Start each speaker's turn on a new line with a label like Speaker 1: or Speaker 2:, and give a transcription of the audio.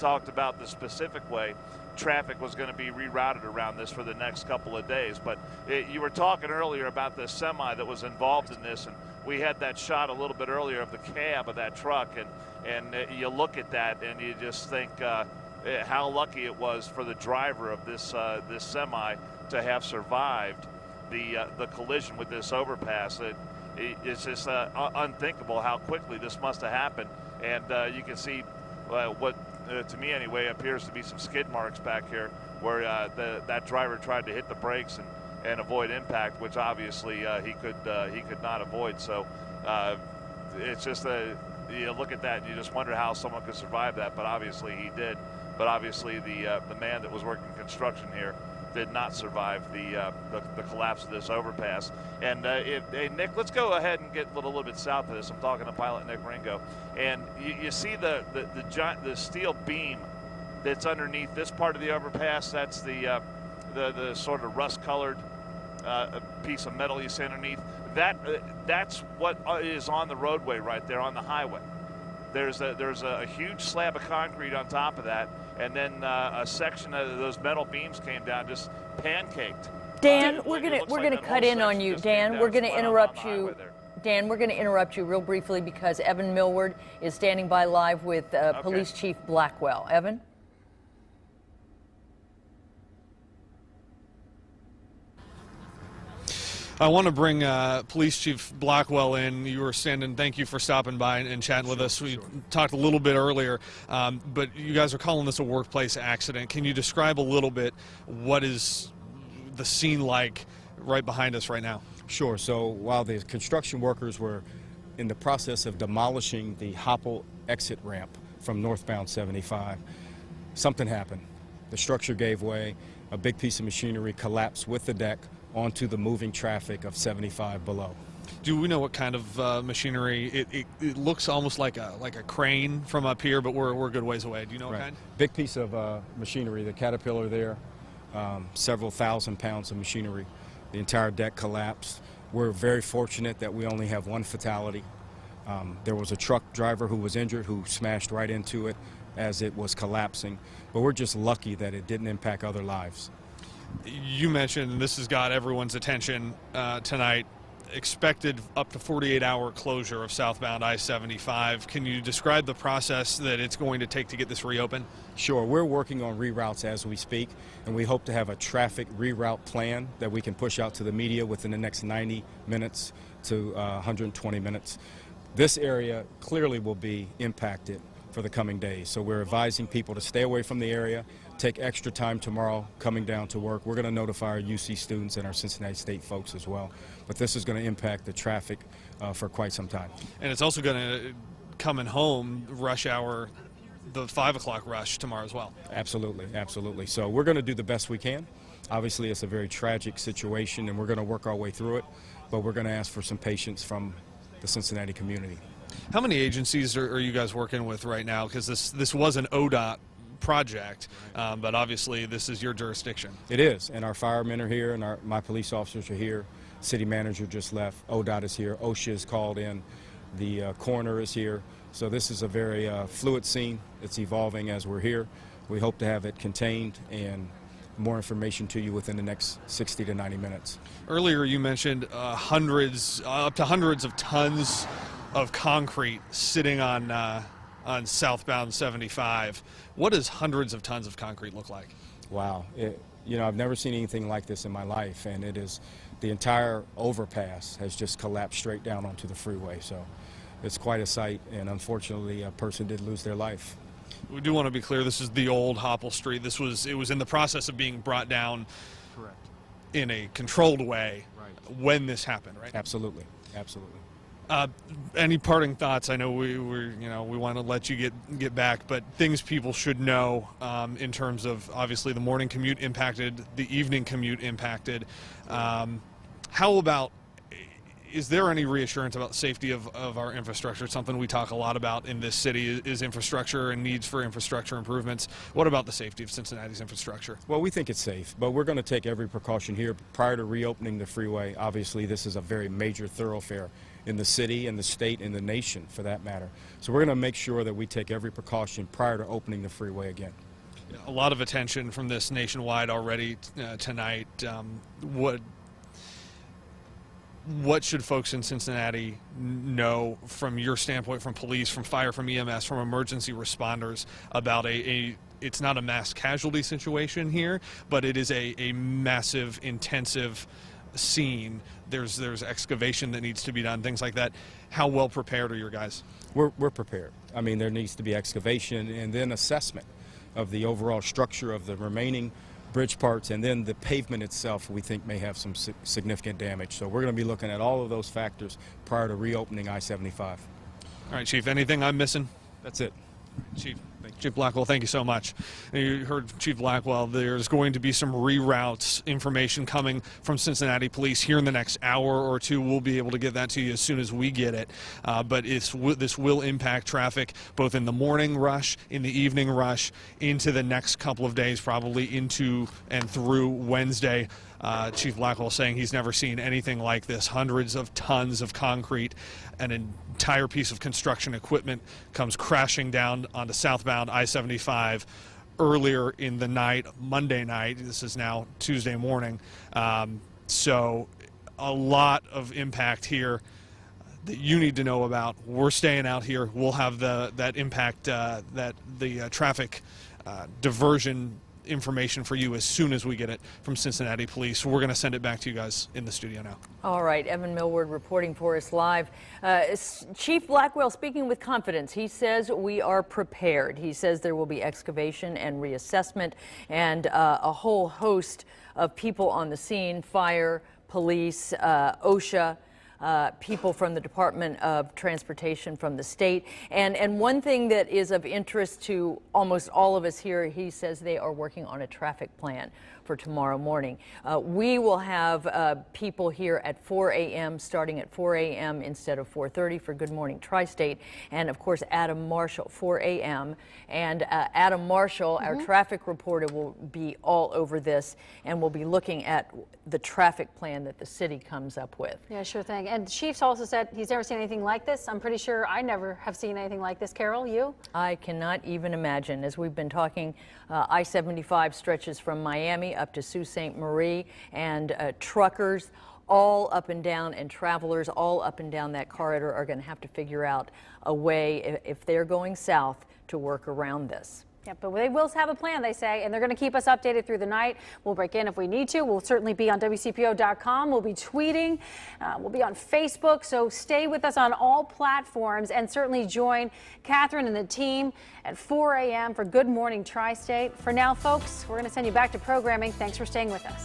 Speaker 1: talked about the specific way traffic was going to be rerouted around this for the next couple of days. But you were talking earlier about the semi that was involved in this, and we had that shot a little bit earlier of the cab of that truck, and you look at that and you just think how lucky it was for the driver of this this semi to have survived the collision with this overpass. It's just unthinkable how quickly this must have happened, and you can see what to me anyway appears to be some skid marks back here where that driver tried to hit the brakes and avoid impact, which obviously he could not avoid. So it's just you look at that and you just wonder how someone could survive that, but obviously he did. But obviously the man that was working construction here did not survive the collapse of this overpass. And hey, Nick, let's go ahead and get a little bit south of this. I'm talking to Pilot Nick Ringo, and you see the steel beam that's underneath this part of the overpass. That's the sort of rust-colored piece of metal you see underneath. That's what is on the roadway right there on the highway. There's a huge slab of concrete on top of that, and then a section of those metal beams came down, just pancaked.
Speaker 2: Dan, we're gonna cut in on you. Dan, we're gonna interrupt you. Dan, we're gonna interrupt you real briefly because Evan Millward is standing by live with Police Chief Blackwell. Evan?
Speaker 3: I want to bring Police Chief Blackwell in. You were standing. Thank you for stopping by and chatting with us. We talked a little bit earlier, but you guys are calling this a workplace accident. Can you describe a little bit what is the scene like right behind us right now?
Speaker 4: Sure. So while the construction workers were in the process of demolishing the Hopple exit ramp from northbound 75, something happened. The structure gave way. A big piece of machinery collapsed with the deck onto the moving traffic of 75 below.
Speaker 3: Do we know what kind of machinery? It looks almost like a crane from up here, but we're a good ways away. Do you know what kind?
Speaker 4: Big piece of machinery, the Caterpillar there, several thousand pounds of machinery. The entire deck collapsed. We're very fortunate that we only have one fatality. There was a truck driver who was injured who smashed right into it as it was collapsing, but we're just lucky that it didn't impact other lives.
Speaker 3: You mentioned, and this has got everyone's attention tonight, expected up to 48-hour closure of southbound I-75. Can you describe the process that it's going to take to get this reopened?
Speaker 4: Sure. We're working on reroutes as we speak, and we hope to have a traffic reroute plan that we can push out to the media within the next 90 minutes to 120 minutes. This area clearly will be impacted for the coming days, so we're advising people to stay away from the area, take extra time tomorrow coming down to work. We're going to notify our UC students and our Cincinnati State folks as well. But this is going to impact the traffic for quite some time.
Speaker 3: And it's also going to coming home rush hour, the 5 o'clock rush tomorrow as well.
Speaker 4: Absolutely, absolutely. So we're going to do the best we can. Obviously, it's a very tragic situation, and we're going to work our way through it. But we're going to ask for some patience from the Cincinnati community.
Speaker 3: How many agencies are you guys working with right now? Because this was an ODOT project, but obviously this is your jurisdiction.
Speaker 4: It is, and our firemen are here, and my police officers are here. City manager just left. ODOT is here. OSHA is called in. The coroner is here. So this is a very fluid scene. It's evolving as we're here. We hope to have it contained and more information to you within the next 60 to 90 minutes.
Speaker 3: Earlier you mentioned up to hundreds of tons of concrete sitting on southbound 75. What does hundreds of tons of concrete look like?
Speaker 4: Wow. You know, I've never seen anything like this in my life, and the entire overpass has just collapsed straight down onto the freeway. So it's quite a sight, and unfortunately a person did lose their life.
Speaker 3: We do want to be clear, this is the old Hopple Street. It was in the process of being brought down.
Speaker 4: Correct.
Speaker 3: In a controlled way.
Speaker 4: Right.
Speaker 3: When this happened, right?
Speaker 4: Absolutely. Absolutely.
Speaker 3: Any parting thoughts? I know we want to let you get back, but things people should know in terms of obviously the morning commute impacted, the evening commute impacted. How about, is there any reassurance about safety of our infrastructure? It's something we talk a lot about in this city is infrastructure and needs for infrastructure improvements. What about the safety of Cincinnati's infrastructure?
Speaker 4: Well, we think it's safe, but we're going to take every precaution here prior to reopening the freeway. Obviously, this is a very major thoroughfare, in the city, in the state, in the nation for that matter. So we're going to make sure that we take every precaution prior to opening the freeway again.
Speaker 3: A lot of attention from this nationwide already tonight. What should folks in Cincinnati know from your standpoint, from police, from fire, from EMS, from emergency responders about it's not a mass casualty situation here, but it is a massive, intensive scene. There's excavation that needs to be done, things like that. How well prepared are your guys?
Speaker 4: We're prepared. I mean, there needs to be excavation and then assessment of the overall structure of the remaining bridge parts, and then the pavement itself we think may have some significant damage. So we're going to be looking at all of those factors prior to reopening I-75.
Speaker 3: All right, Chief, anything I'm missing?
Speaker 4: That's it.
Speaker 3: Chief. Chief Blackwell, thank you so much. You heard Chief Blackwell. There's going to be some reroutes information coming from Cincinnati Police here in the next hour or two. We'll be able to get that to you as soon as we get it. But this will impact traffic both in the morning rush, in the evening rush, into the next couple of days, probably into and through Wednesday. Chief Blackwell saying he's never seen anything like this. Hundreds of tons of concrete, an entire piece of construction equipment comes crashing down onto southbound I-75 earlier in the night, Monday night. This is now Tuesday morning. So a lot of impact here that you need to know about. We're staying out here. We'll have that impact, the traffic diversion information for you as soon as we get it from Cincinnati Police. We're going to send it back to you guys in the studio now.
Speaker 2: All right, Evan Millward reporting for us live. Chief Blackwell speaking with confidence. He says we are prepared. He says there will be excavation and reassessment and a whole host of people on the scene, fire, police, OSHA, people from the Department of Transportation from the state. And one thing that is of interest to almost all of us here, he says they are working on a traffic plan for tomorrow morning. We will have people here at 4 a.m., starting at 4 a.m. instead of 4:30 for Good Morning Tri-State. And of course, Adam Marshall, 4 a.m. And Adam Marshall, our traffic reporter, will be all over this, and we'll be looking at the traffic plan that the city comes up with.
Speaker 5: Yeah, sure thing. And Chief's also said he's never seen anything like this. I'm pretty sure I never have seen anything like this. Carol, you?
Speaker 2: I cannot even imagine. As we've been talking, I-75 stretches from Miami up to Sault Ste. Marie, and truckers all up and down and travelers all up and down that corridor are going to have to figure out a way, if they're going south, to work around this.
Speaker 5: Yeah, but they will have a plan, they say, and they're going to keep us updated through the night. We'll break in if we need to. We'll certainly be on WCPO.com. We'll be tweeting. We'll be on Facebook. So stay with us on all platforms, and certainly join Catherine and the team at 4 a.m. for Good Morning Tri-State. For now, folks, we're going to send you back to programming. Thanks for staying with us.